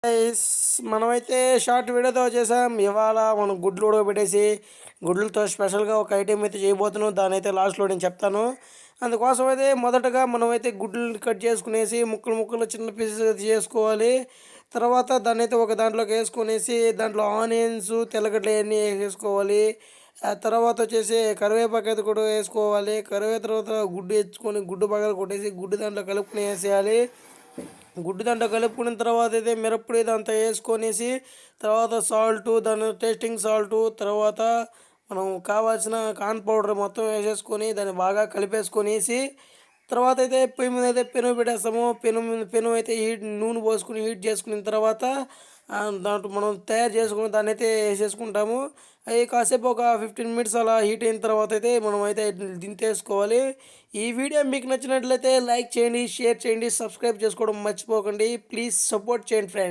Guys, మనమైతే short వీడియోతో చేసాం. ఇవాళ మనం గుడ్లు ఉడకబెట్టేసి గుడ్లతో స్పెషల్గా ఒక ఐటెం అయితే చేయబోతున్నాం. దాని అయితే లాస్ట్లో నేను చెప్తాను. అందుకోసం అయితే మొదటగా మనమైతే గుడ్లు కట్ చేసుకునేసి ముక్కలు ముక్కలు చిన్న పీసెస్ అయితే చేసుకోవాలి. తర్వాత దాన్ని అయితే ఒక దాంట్లోకి వేసుకునేసి దాంట్లో ఆనియన్స్ తెల్లగడ్డలు అన్నీ వేసేసుకోవాలి. ఆ తర్వాత వచ్చేసి కరివేపాకు అయితే కూడా వేసుకోవాలి. తర్వాత గుడ్డు వేసుకొని గుడ్డు పగల కొట్టేసి గుడ్డు దాంట్లో కలుపుకొని వేసేయాలి. గుడ్డు దాంట్లో కలుపుకున్న తర్వాత అయితే మిరప్పొడి ఇదంతా వేసుకొనేసి తర్వాత సాల్టు దాని టేస్టింగ్ సాల్టు తర్వాత మనం కావాల్సిన కార్న్ పౌడర్ మొత్తం వేసేసుకొని దాన్ని బాగా కలిపేసుకొనేసి తర్వాత అయితే పొయ్యి మీద అయితే పెను పెట్టేస్తాము. పెను అయితే నూనె పోసుకుని హీట్ చేసుకున్న తర్వాత దాంట్లో మనం తయారు చేసుకుని దాన్ని అయితే వేసేసుకుంటాము. అవి కాసేపు ఒక 15 మినిట్స్ అలా హీట్ అయిన తర్వాత అయితే మనం అయితే దించేసుకోవాలి. ఈ వీడియో మీకు నచ్చినట్లయితే లైక్ చేయండి, షేర్ చేయండి, సబ్స్క్రైబ్ చేసుకోవడం మర్చిపోకండి. ప్లీజ్ సపోర్ట్ చేయండి ఫ్రెండ్స్.